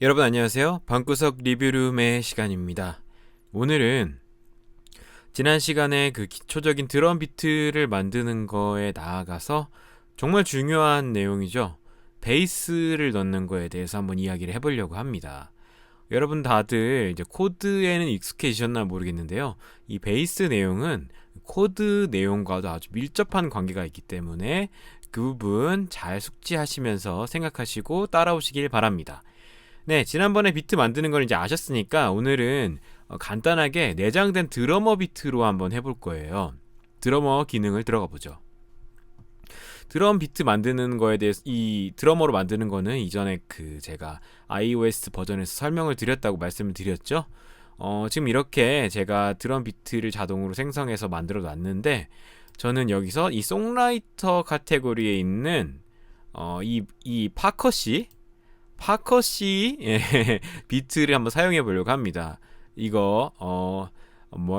여러분 안녕하세요. 방구석 리뷰룸의 시간입니다. 오늘은 지난 시간에 그 기초적인 드럼 비트를 만드는 거에 나아가서 정말 중요한 내용이죠. 베이스를 넣는 거에 대해서 한번 이야기를 해보려고 합니다. 여러분 다들 이제 코드에는 익숙해지셨나 모르겠는데요. 이 베이스 내용은 코드 내용과도 아주 밀접한 관계가 있기 때문에 그 부분 잘 숙지하시면서 생각하시고 따라오시길 바랍니다. 네, 지난번에 비트 만드는 걸 이제 아셨으니까 오늘은 간단하게 내장된 드러머 비트로 한번 해볼 거예요. 드러머 기능을 들어가 보죠. 드럼 비트 만드는 거에 대해서 이 드러머로 만드는 거는 이전에 그 제가 iOS 버전에서 설명을 드렸다고 말씀을 드렸죠. 지금 이렇게 제가 드럼 비트를 자동으로 생성해서 만들어 놨는데 저는 여기서 이 송라이터 카테고리에 있는 이 파커시 비트를 한번 사용해 보려고 합니다. 이거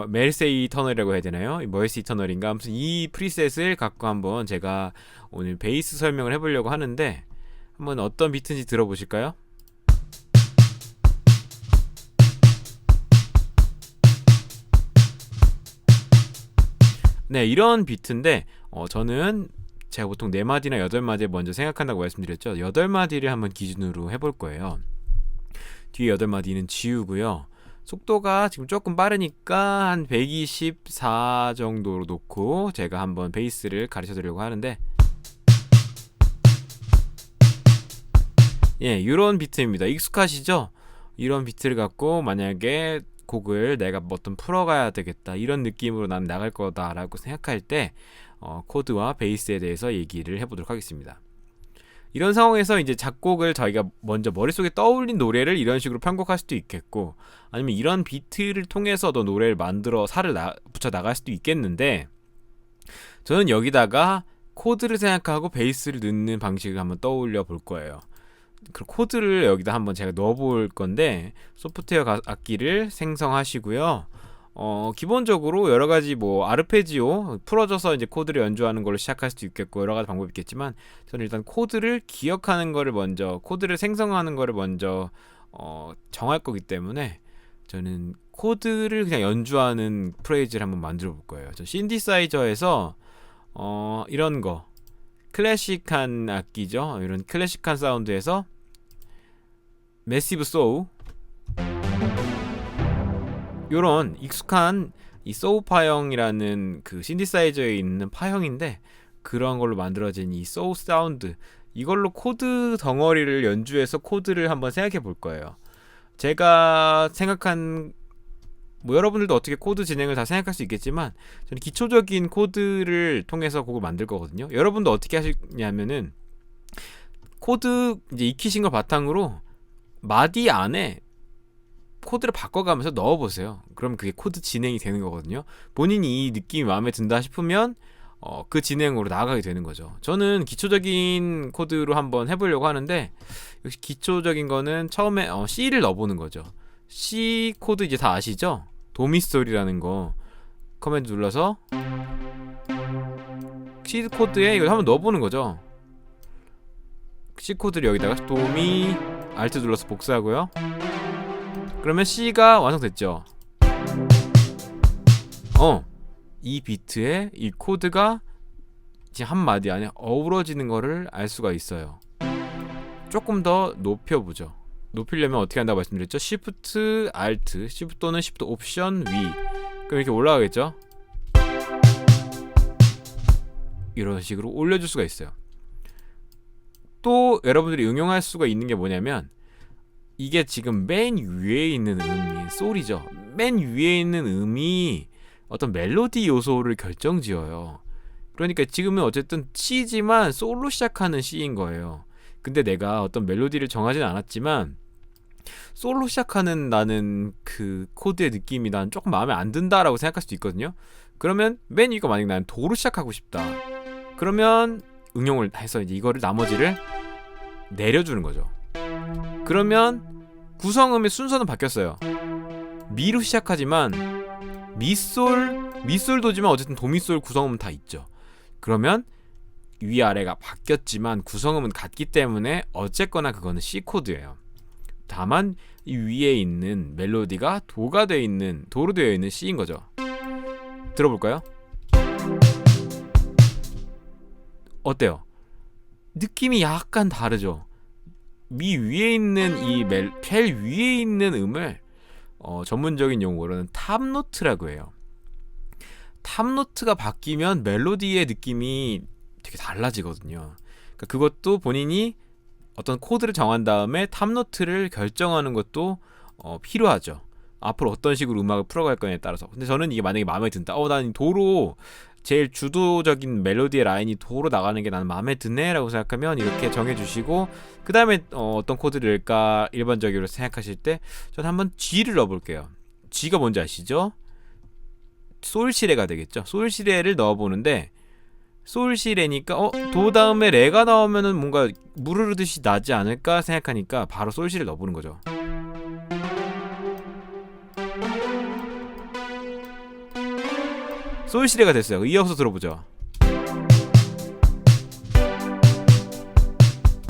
멜세이 터널이라고 해야 되나요? 멜세이 터널인가? 아무튼 이 프리셋을 갖고 한번 제가 오늘 베이스 설명을 해보려고 하는데 한번 어떤 비트인지 들어보실까요? 네, 이런 비트인데 저는 제가 보통 4마디나 8마디 먼저 생각한다고 말씀드렸죠. 8마디를 한번 기준으로 해볼 거예요. 뒤에 8마디는 지우고요. 속도가 지금 조금 빠르니까 한 124 정도로 놓고 제가 한번 베이스를 가르쳐 드리려고 하는데 이런 비트입니다. 익숙하시죠? 이런 비트를 갖고 만약에 곡을 내가 어떤 풀어가야 되겠다 이런 느낌으로 난 나갈 거다라고 생각할 때 코드와 베이스에 대해서 얘기를 해보도록 하겠습니다. 이런 상황에서 이제 작곡을 저희가 먼저 머릿속에 떠올린 노래를 이런 식으로 편곡할 수도 있겠고 아니면 이런 비트를 통해서도 노래를 만들어 살을 붙여 나갈 수도 있겠는데 저는 여기다가 코드를 생각하고 베이스를 넣는 방식을 한번 떠올려 볼 거예요. 그 코드를 여기다 한번 제가 넣어 볼 건데 소프트웨어 악기를 생성하시고요. 기본적으로 여러 가지 뭐 아르페지오 풀어줘서 이제 코드를 연주하는 걸로 시작할 수도 있겠고 여러 가지 방법이 있겠지만 저는 일단 코드를 기억하는 거를 먼저 코드를 생성하는 거를 먼저 정할 거기 때문에 저는 코드를 그냥 연주하는 프레이즈를 한번 만들어 볼 거예요. 저 신디사이저에서 이런 거 클래식한 악기죠. 이런 클래식한 사운드에서 매시브 소우 요런 익숙한 이 소우 파형이라는 그 신디사이저에 있는 파형인데 그런 걸로 만들어진 이 소우 사운드 이걸로 코드 덩어리를 연주해서 코드를 한번 생각해 볼 거예요. 제가 생각한 뭐 여러분들도 어떻게 코드 진행을 다 생각할 수 있겠지만 저는 기초적인 코드를 통해서 곡을 만들 거거든요. 여러분도 어떻게 하시냐면은 코드 이제 익히신 걸 바탕으로 마디 안에 코드를 바꿔가면서 넣어보세요. 그럼 그게 코드 진행이 되는 거거든요. 본인이 이 느낌이 마음에 든다 싶으면 그 진행으로 나아가게 되는 거죠. 저는 기초적인 코드로 한번 해보려고 하는데 역시 기초적인 거는 처음에 C를 넣어보는 거죠. C 코드 이제 다 아시죠? 도미솔이라는 거 커맨드 눌러서 C 코드에 이걸 한번 넣어보는 거죠. C 코드를 여기다가 도미 알트 눌러서 복사하고요. 그러면 C가 완성됐죠. 이 비트에 이 코드가 이제 한 마디 안에 어우러지는 거를 알 수가 있어요. 조금 더 높여보죠. 높이려면 어떻게 한다고 말씀드렸죠? Shift Alt, Shift 또는 Shift 옵션 위. 그럼 이렇게 올라가겠죠? 이런 식으로 올려줄 수가 있어요. 또 여러분들이 응용할 수가 있는 게 뭐냐면 이게 지금 맨 위에 있는 음이 솔이죠. 맨 위에 있는 음이 어떤 멜로디 요소를 결정지어요. 그러니까 지금은 어쨌든 C지만 솔로 시작하는 C인 거예요. 근데 내가 어떤 멜로디를 정하진 않았지만 솔로 시작하는 나는 그 코드의 느낌이 난 조금 마음에 안 든다라고 생각할 수도 있거든요. 그러면 맨 위가 만약에 나는 도로 시작하고 싶다. 그러면 응용을 해서 이제 이거를 나머지를 내려주는 거죠. 그러면 구성음의 순서는 바뀌었어요. 미로 시작하지만 미솔도지만 어쨌든 도미솔 구성음은 다 있죠. 그러면 위아래가 바뀌었지만 구성음은 같기 때문에 어쨌거나 그거는 C 코드예요. 다만 이 위에 있는 멜로디가 도로 되어 있는 C인 거죠. 들어볼까요? 어때요? 느낌이 약간 다르죠. 미 위에 있는 펠 위에 있는 음을 전문적인 용어로는 탑노트라고 해요. 탑노트가 바뀌면 멜로디의 느낌이 되게 달라지거든요. 그러니까 그것도 본인이 어떤 코드를 정한 다음에 탑노트를 결정하는 것도 필요하죠. 앞으로 어떤 식으로 음악을 풀어갈 거냐에 따라서. 근데 저는 이게 만약에 마음에 든다. 난 도로 제일 주도적인 멜로디의 라인이 도로 나가는 게 나는 마음에 드네 라고 생각하면 이렇게 정해주시고, 그 다음에 어떤 코드를 넣을까 일반적으로 생각하실 때 저는 한번 G를 넣어볼게요. G가 뭔지 아시죠? 솔시레가 되겠죠. 솔시레를 넣어보는데, 솔시레니까 도 다음에 레가 나오면은 뭔가 무르르듯이 나지 않을까 생각하니까 바로 솔시를 넣어보는 거죠. 솔시레가 됐어요. 이어서 들어보죠.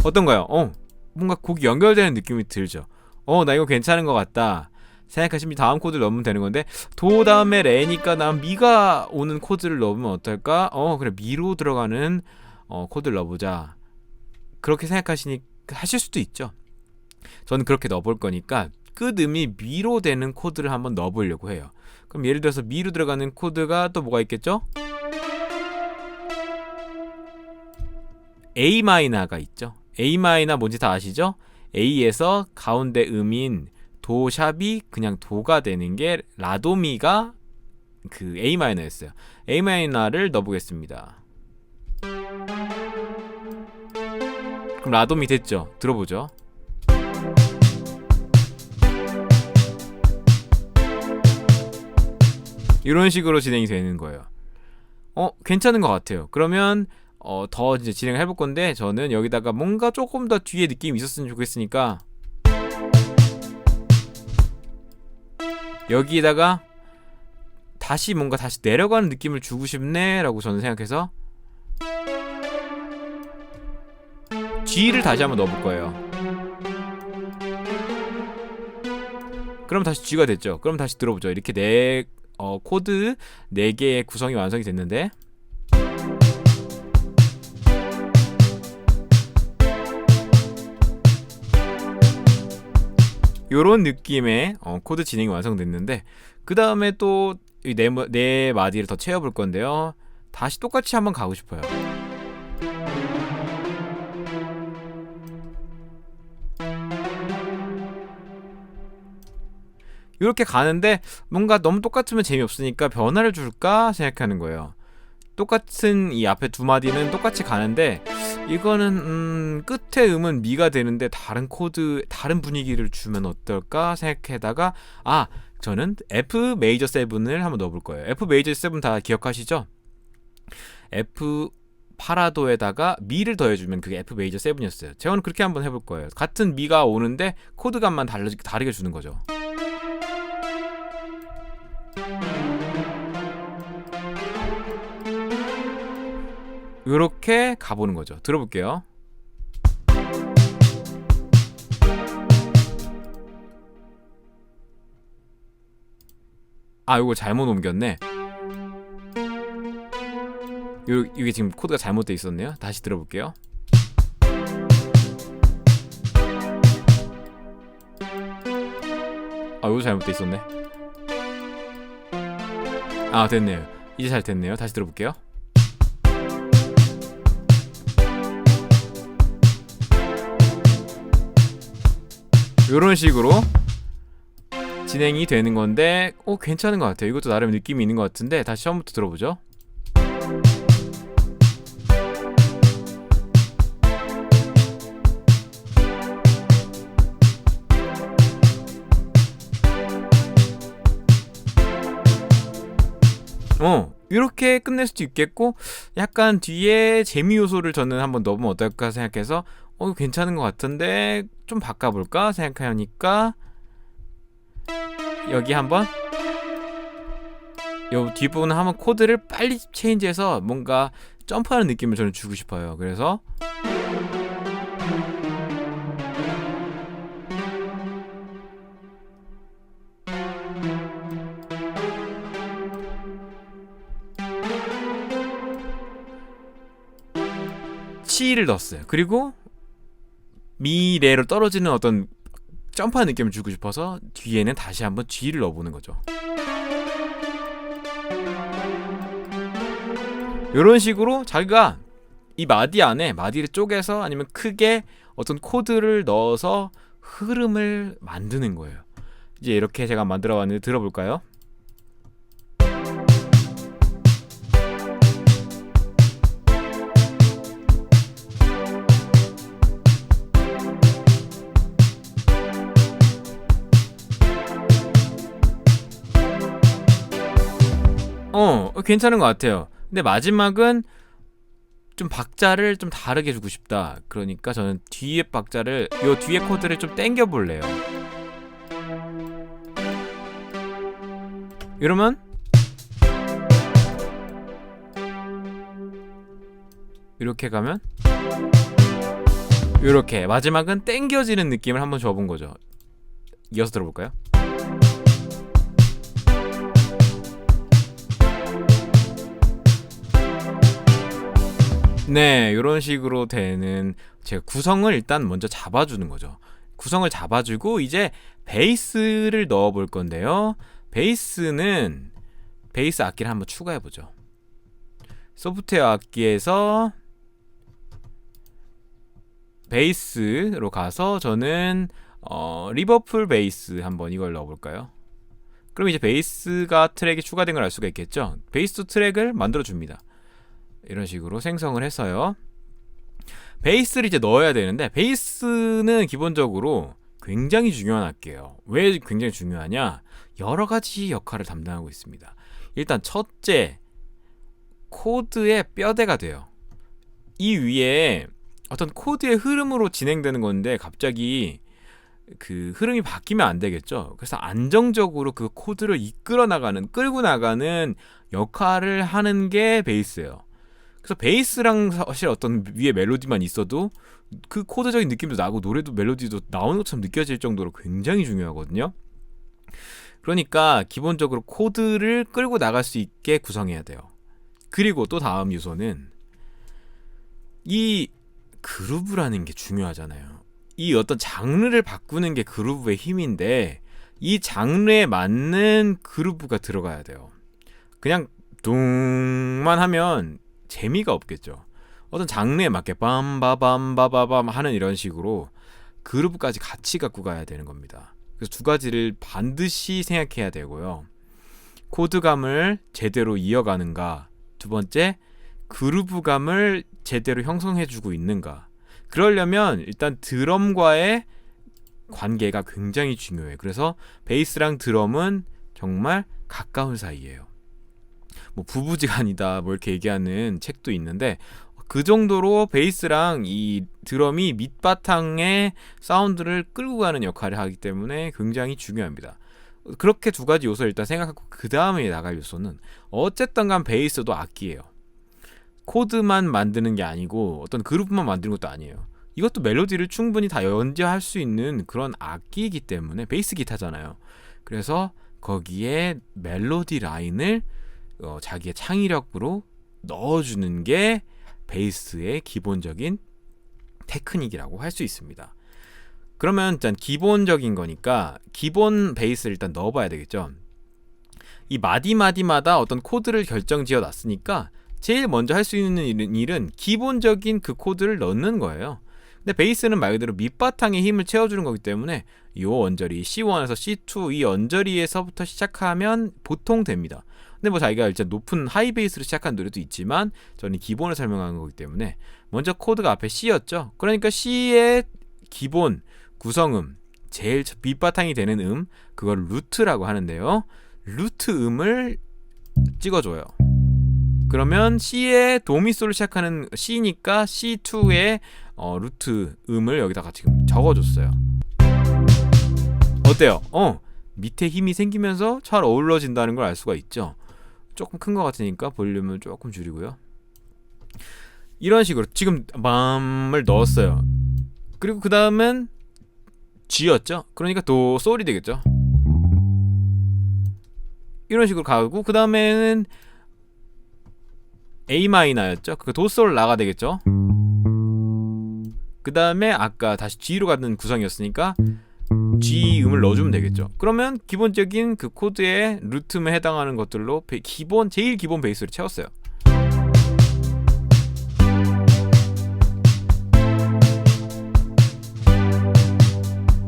어떤가요? 뭔가 곡이 연결되는 느낌이 들죠. 나 이거 괜찮은 것 같다 생각하시면 다음 코드를 넣으면 되는 건데, 도 다음에 레니까 난 미가 오는 코드를 넣으면 어떨까? 그래, 미로 들어가는 코드를 넣어보자. 그렇게 하실 수도 있죠. 저는 그렇게 넣어볼 거니까 끝음이 미로 되는 코드를 한번 넣어보려고 해요. 그럼 예를 들어서 미로 들어가는 코드가 또 뭐가 있겠죠? A 마이너가 있죠. A 마이너 뭔지 다 아시죠? A에서 가운데 음인 도 샵이 그냥 도가 되는 게 라도미가 그 A 마이너였어요. A 마이너를 넣어보겠습니다. 그럼 라도미 됐죠? 들어보죠. 이런 식으로 진행이 되는 거예요. 괜찮은 것 같아요. 그러면 더 이제 진행을 해볼 건데, 저는 여기다가 뭔가 조금 더 뒤에 느낌이 있었으면 좋겠으니까 여기다가 다시 내려가는 느낌을 주고 싶네 라고 저는 생각해서 G를 다시 한번 넣어볼 거예요. 그럼 다시 G가 됐죠. 그럼 다시 들어보죠. 이렇게 코드 4개의 구성이 완성이 됐는데, 요런 느낌의 코드 진행이 완성됐는데, 그 다음에 또 네 마디를 더 채워볼 건데요. 다시 똑같이 한번 가고 싶어요. 이렇게 가는데 뭔가 너무 똑같으면 재미없으니까 변화를 줄까 생각하는 거예요. 똑같은 이 앞에 두 마디는 똑같이 가는데, 이거는 끝에 음은 미가 되는데 다른 분위기를 주면 어떨까 생각하다가 저는 F 메이저 7을 한번 넣어볼 거예요. F 메이저 7 다 기억하시죠? F 파라도에다가 미를 더해주면 그게 F 메이저 7이었어요. 제가 오늘 그렇게 한번 해볼 거예요. 같은 미가 오는데 코드감만 다르게 주는 거죠. 이렇게 가보는 거죠. 들어볼게요. 이거 잘못 옮겼네. 이게 지금 코드가 잘못돼 있었네요. 다시 들어볼게요. 이거 잘못돼 있었네. 됐네요. 이제 잘 됐네요. 다시 들어볼게요. 이런 식으로 진행이 되는 건데, 괜찮은 것 같아요. 이것도 나름 느낌이 있는 것 같은데, 다시 처음부터 들어보죠. 이렇게 끝낼 수도 있겠고, 약간 뒤에 재미 요소를 저는 한번 넣으면 어떨까 생각해서 이거 괜찮은 것 같은데 좀 바꿔볼까 생각하니까, 여기 한번 요 뒷부분은 한번 코드를 빨리 체인지해서 뭔가 점프하는 느낌을 저는 주고 싶어요. 그래서 C를 넣었어요. 그리고 미래로 떨어지는 어떤 점프하는 느낌을 주고 싶어서 뒤에는 다시 한번 G를 넣어보는 거죠. 이런 식으로 자기가 이 마디 안에 마디를 쪼개서 아니면 크게 어떤 코드를 넣어서 흐름을 만드는 거예요. 이제 이렇게 제가 만들어 봤는데 들어볼까요? 괜찮은 것 같아요. 근데 마지막은 좀 박자를 좀 다르게 주고 싶다. 그러니까 저는 뒤에 박자를, 요 뒤에 코드를 좀 당겨 볼래요. 이러면 이렇게 가면 이렇게 마지막은 당겨지는 느낌을 한번 줘본 거죠. 이어서 들어볼까요? 네, 이런 식으로 되는, 제가 구성을 일단 먼저 잡아주는 거죠. 구성을 잡아주고 이제 베이스를 넣어 볼 건데요. 베이스는 베이스 악기를 한번 추가해 보죠. 소프트웨어 악기에서 베이스로 가서 저는 리버풀 베이스 한번 이걸 넣어볼까요? 그럼 이제 베이스가 트랙이 추가된 걸 알 수가 있겠죠. 베이스 트랙을 만들어 줍니다. 이런 식으로 생성을 해서요. 베이스를 이제 넣어야 되는데, 베이스는 기본적으로 굉장히 중요한 악기예요. 왜 굉장히 중요하냐? 여러 가지 역할을 담당하고 있습니다. 일단 첫째, 코드의 뼈대가 돼요. 이 위에 어떤 코드의 흐름으로 진행되는 건데 갑자기 그 흐름이 바뀌면 안 되겠죠. 그래서 안정적으로 그 코드를 이끌어 나가는, 끌고 나가는 역할을 하는 게 베이스예요. 그래서 베이스랑 사실 어떤 위에 멜로디만 있어도 그 코드적인 느낌도 나고 노래도 멜로디도 나오는 것처럼 느껴질 정도로 굉장히 중요하거든요. 그러니까 기본적으로 코드를 끌고 나갈 수 있게 구성해야 돼요. 그리고 또 다음 요소는 이 그루브라는 게 중요하잖아요. 이 어떤 장르를 바꾸는 게 그루브의 힘인데, 이 장르에 맞는 그루브가 들어가야 돼요. 그냥 둥만 하면 재미가 없겠죠. 어떤 장르에 맞게 빰바밤바바밤 하는 이런 식으로 그루브까지 같이 갖고 가야 되는 겁니다. 그래서 두 가지를 반드시 생각해야 되고요. 코드감을 제대로 이어가는가, 두 번째 그루브감을 제대로 형성해주고 있는가. 그러려면 일단 드럼과의 관계가 굉장히 중요해요. 그래서 베이스랑 드럼은 정말 가까운 사이예요. 뭐 부부지간이다 뭐 이렇게 얘기하는 책도 있는데, 그 정도로 베이스랑 이 드럼이 밑바탕의 사운드를 끌고 가는 역할을 하기 때문에 굉장히 중요합니다. 그렇게 두 가지 요소를 일단 생각하고 그 다음에 나갈 요소는, 어쨌든 간 베이스도 악기예요. 코드만 만드는 게 아니고 어떤 그룹만 만드는 것도 아니에요. 이것도 멜로디를 충분히 다 연주할 수 있는 그런 악기이기 때문에, 베이스 기타잖아요. 그래서 거기에 멜로디 라인을 자기의 창의력으로 넣어주는 게 베이스의 기본적인 테크닉이라고 할 수 있습니다. 그러면 일단 기본적인 거니까 기본 베이스를 일단 넣어봐야 되겠죠. 이 마디마디마다 어떤 코드를 결정지어 놨으니까 제일 먼저 할 수 있는 일은 기본적인 그 코드를 넣는 거예요. 근데 베이스는 말 그대로 밑바탕에 힘을 채워주는 거기 때문에 이 언저리 C1에서 C2 이 언저리에서부터 시작하면 보통 됩니다. 근데 뭐 자기가 일단 높은 하이 베이스로 시작한 노래도 있지만 저는 기본을 설명하는 거기 때문에 먼저 코드가 앞에 C였죠. 그러니까 C의 기본 구성음, 제일 밑바탕이 되는 그걸 루트라고 하는데요. 루트 음을 찍어줘요. 그러면 C의 도미솔로 시작하는 C니까 C2의 루트 음을 여기다가 지금 적어줬어요. 어때요? 밑에 힘이 생기면서 잘 어우러진다는 걸 알 수가 있죠. 조금 큰 것 같으니까 볼륨을 조금 줄이고요. 이런 식으로 지금 맘을 넣었어요. 그리고 그 다음은 G였죠. 그러니까 도 솔이 되겠죠. 이런 식으로 가고 그 다음에는 A 마이너였죠. 그 도솔 라가 되겠죠. 그 다음에 아까 다시 G로 가는 구성이었으니까 G 음을 넣어주면 되겠죠. 그러면 기본적인 그 코드의 루트음에 해당하는 것들로 제일 기본 베이스를 채웠어요.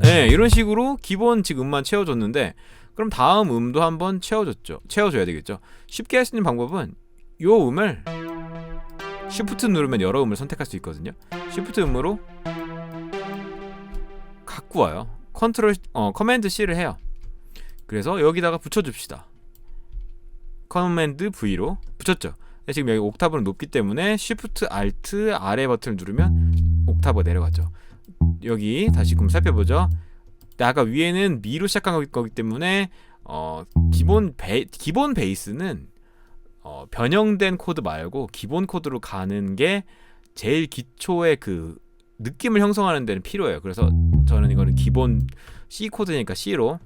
네, 이런 식으로 기본 음만 채워줬는데, 그럼 다음 음도 한번 채워줘야 되겠죠. 쉽게 할 수 있는 방법은 요 음을 Shift 누르면 여러 음을 선택할 수 있거든요. Shift 음으로 갖고 와요. 커맨드 C를 해요. 그래서 여기다가 붙여줍시다. 커맨드 V로 붙였죠. 지금 여기 옥타브는 높기 때문에 Shift Alt 아래 버튼을 누르면 옥타브가 내려가죠. 여기 다시 그럼 살펴보죠. 아까 위에는 미로 시작한 거기 때문에 기본 베이스는 변형된 코드 말고 기본 코드로 가는 게 제일 기초의 그 느낌을 형성하는 데는 필요해요. 그래서 저는 이거는 기본 C 코드니까 C로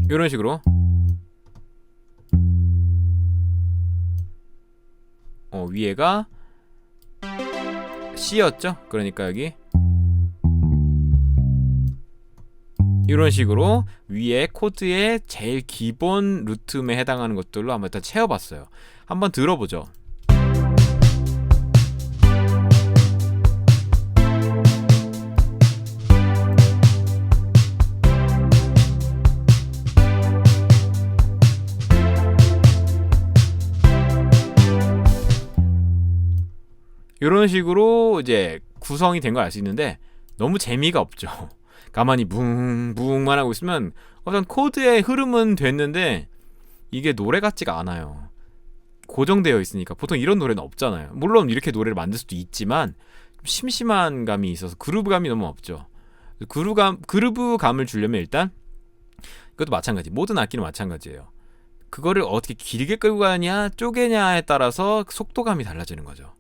이런 식으로 위에가 C였죠? 그러니까 여기 이런 식으로 위에 코드의 제일 기본 루트음에 해당하는 것들로 한번 일단 채워봤어요. 한번 들어보죠. 이런 식으로 이제 구성이 된 걸 알 수 있는데 너무 재미가 없죠. 가만히 붕붕만 하고 있으면 어떤 코드의 흐름은 됐는데 이게 노래 같지가 않아요. 고정되어 있으니까. 보통 이런 노래는 없잖아요. 물론 이렇게 노래를 만들 수도 있지만 심심한 감이 있어서 그루브감이 너무 없죠. 그루브감을 주려면 일단 이것도 마찬가지. 모든 악기는 마찬가지예요. 그거를 어떻게 길게 끌고 가냐 쪼개냐에 따라서 속도감이 달라지는 거죠.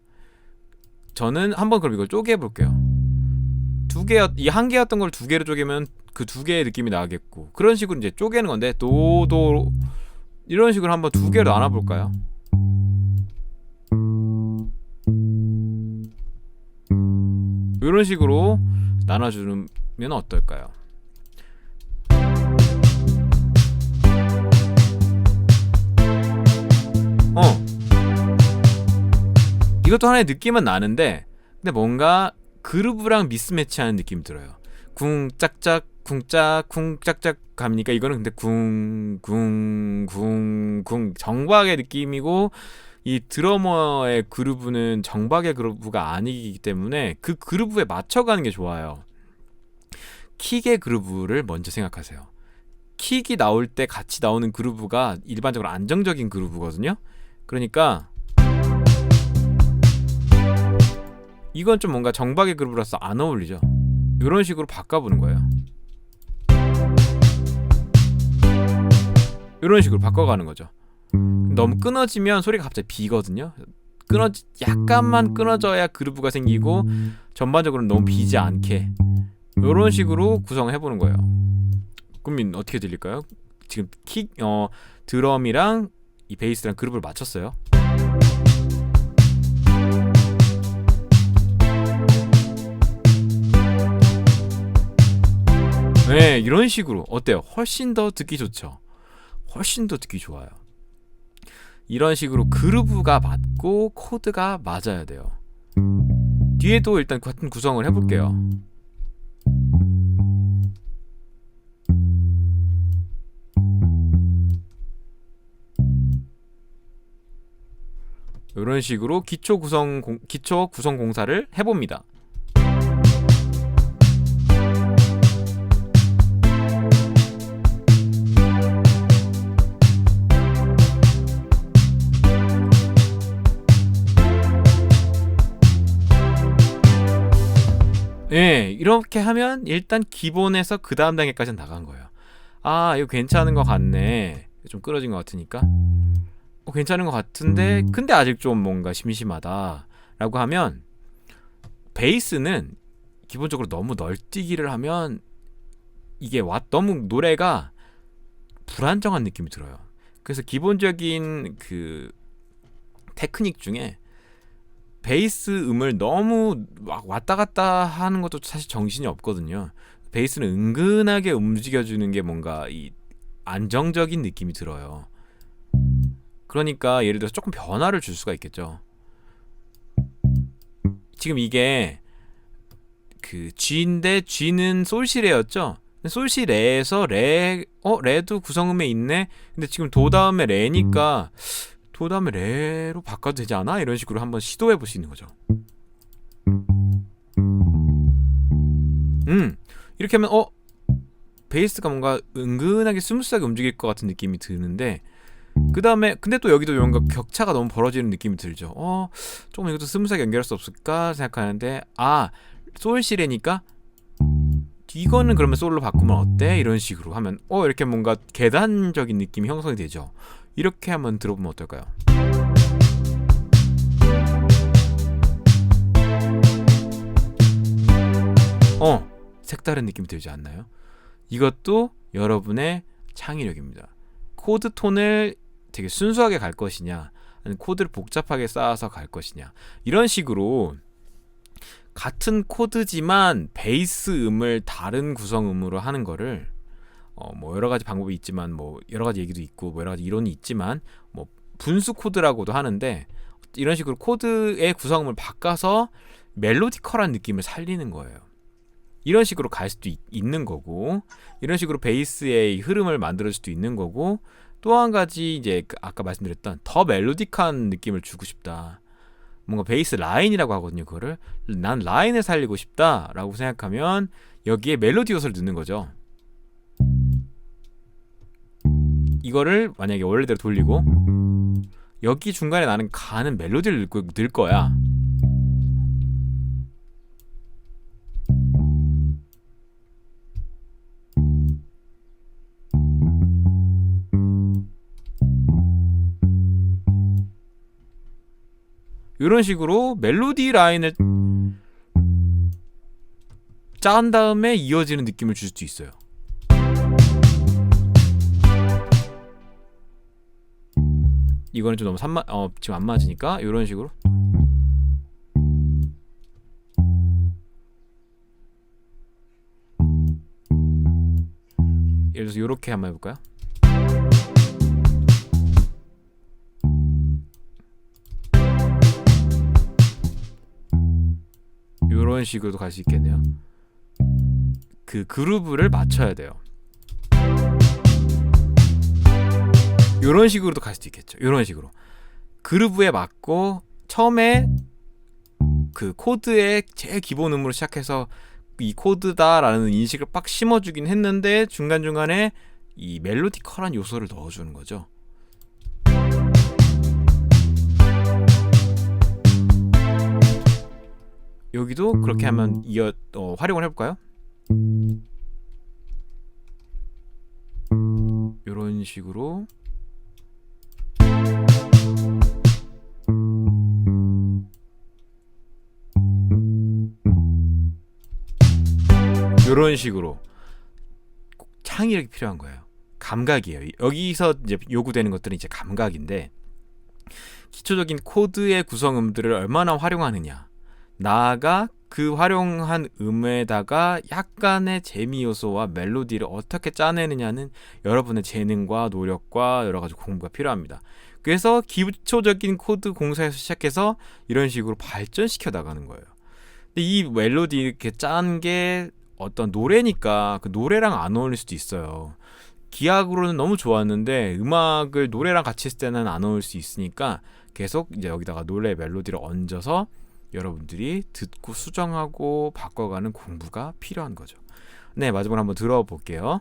저는 한번 그럼 이걸 쪼개 볼게요. 이 한 개였던 걸 두 개로 쪼개면 그 두 개의 느낌이 나겠고, 그런 식으로 이제 쪼개는 건데 도도 이런 식으로 한번 두 개로 나눠 볼까요? 이런 식으로 나눠주면 어떨까요? 이것도 하나의 느낌은 나는데 근데 뭔가 그루브랑 미스매치하는 느낌이 들어요. 쿵짝짝 쿵짝 쿵짝짝 갑니까? 이거는 근데 쿵쿵쿵쿵 정박의 느낌이고, 이 드러머의 그루브는 정박의 그루브가 아니기 때문에 그 그루브에 맞춰가는 게 좋아요. 킥의 그루브를 먼저 생각하세요. 킥이 나올 때 같이 나오는 그루브가 일반적으로 안정적인 그루브거든요. 그러니까 이건 좀 뭔가 정박의 그루브라서 안 어울리죠. 이런 식으로 바꿔보는 거예요. 이런 식으로 바꿔가는 거죠. 너무 끊어지면 소리가 갑자기 비거든요. 약간만 끊어져야 그루브가 생기고 전반적으로는 너무 비지 않게 이런 식으로 구성을 해보는 거예요. 그럼 어떻게 들릴까요? 지금 드럼이랑 이 베이스랑 그루브를 맞췄어요. 네, 이런 식으로 어때요? 훨씬 더 듣기 좋죠. 훨씬 더 듣기 좋아요. 이런 식으로 그루브가 맞고 코드가 맞아야 돼요. 뒤에도 일단 같은 구성을 해볼게요. 이런 식으로 기초 구성 공사를 해봅니다. 네, 이렇게 하면 일단 기본에서 그 다음 단계까지는 나간 거예요. 아, 이거 괜찮은 것 같네. 좀 끊어진 것 같으니까. 괜찮은 것 같은데 근데 아직 좀 뭔가 심심하다 라고 하면, 베이스는 기본적으로 너무 널뛰기를 하면 이게 너무 노래가 불안정한 느낌이 들어요. 그래서 기본적인 그 테크닉 중에 베이스 음을 너무 막 왔다 갔다 하는 것도 사실 정신이 없거든요. 베이스는 은근하게 움직여주는 게 뭔가 이 안정적인 느낌이 들어요. 그러니까 예를 들어서 조금 변화를 줄 수가 있겠죠. 지금 이게 그 G인데 G는 솔시레였죠. 솔시레에서 레도 구성음에 있네. 근데 지금 도 다음에 레니까 도 다음에 레로 바꿔도 되지 않아? 이런 식으로 한번 시도해 볼 수 있는 거죠. 이렇게 하면 베이스가 뭔가 은근하게 스무스하게 움직일 것 같은 느낌이 드는데, 그 다음에 근데 또 여기도 뭔가 격차가 너무 벌어지는 느낌이 들죠. 조금 이것도 스무스하게 연결할 수 없을까 생각하는데, 솔시레니까 이거는 그러면 솔로 바꾸면 어때? 이런 식으로 하면 이렇게 뭔가 계단적인 느낌이 형성이 되죠. 이렇게 한번 들어보면 어떨까요? 색다른 느낌이 들지 않나요? 이것도 여러분의 창의력입니다. 코드 톤을 되게 순수하게 갈 것이냐, 아니면 코드를 복잡하게 쌓아서 갈 것이냐, 이런 식으로 같은 코드지만 베이스 음을 다른 구성음으로 하는 거를 뭐 여러 가지 방법이 있지만, 뭐 여러 가지 얘기도 있고, 뭐 여러 가지 이론이 있지만, 뭐 분수 코드라고도 하는데, 이런 식으로 코드의 구성음을 바꿔서 멜로디컬한 느낌을 살리는 거예요. 이런 식으로 갈 수도 있는 거고, 이런 식으로 베이스의 흐름을 만들어줄 수도 있는 거고, 또 한 가지 이제 아까 말씀드렸던 더 멜로디컬한 느낌을 주고 싶다, 뭔가 베이스 라인이라고 하거든요. 그거를 난 라인을 살리고 싶다라고 생각하면 여기에 멜로디 요소를 넣는 거죠. 이거를 만약에 원래대로 돌리고 여기 중간에 나는 가는 멜로디를 넣을 거야. 이런 식으로 멜로디 라인을 짠 다음에 이어지는 느낌을 줄 수도 있어요. 이거는 좀 너무 지금 안 맞으니까 이런 식으로 예를 들어서 이렇게 한번 해볼까요? 이런 식으로도 갈 수 있겠네요. 그 그루브를 맞춰야 돼요. 이런 식으로도 갈 수도 있겠죠. 이런 식으로 그루브에 맞고 처음에 그 코드의 제일 기본 음으로 시작해서 이 코드다라는 인식을 빡 심어주긴 했는데, 중간중간에 이 멜로디컬한 요소를 넣어주는 거죠. 여기도 그렇게 하면 활용을 해볼까요? 이런 식으로 이런 식으로 창의력이 필요한 거예요. 감각이에요. 여기서 이제 요구되는 것들은 이제 감각인데, 기초적인 코드의 구성음들을 얼마나 활용하느냐, 나아가 그 활용한 음에다가 약간의 재미 요소와 멜로디를 어떻게 짜내느냐는 여러분의 재능과 노력과 여러 가지 공부가 필요합니다. 그래서 기초적인 코드 공사에서 시작해서 이런 식으로 발전시켜 나가는 거예요. 근데 이 멜로디 이렇게 짠 게 어떤 노래니까 그 노래랑 안 어울릴 수도 있어요. 기악으로는 너무 좋았는데 음악을 노래랑 같이 했을 때는 안 어울릴 수 있으니까 계속 이제 여기다가 노래 멜로디를 얹어서 여러분들이 듣고 수정하고 바꿔가는 공부가 필요한 거죠. 네, 마지막으로 한번 들어볼게요.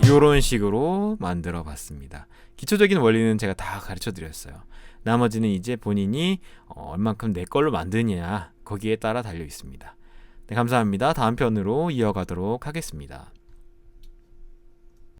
이런 식으로 만들어 봤습니다. 기초적인 원리는 제가 다 가르쳐 드렸어요. 나머지는 이제 본인이 얼만큼 내 걸로 만드냐, 거기에 따라 달려 있습니다. 네, 감사합니다. 다음 편으로 이어가도록 하겠습니다.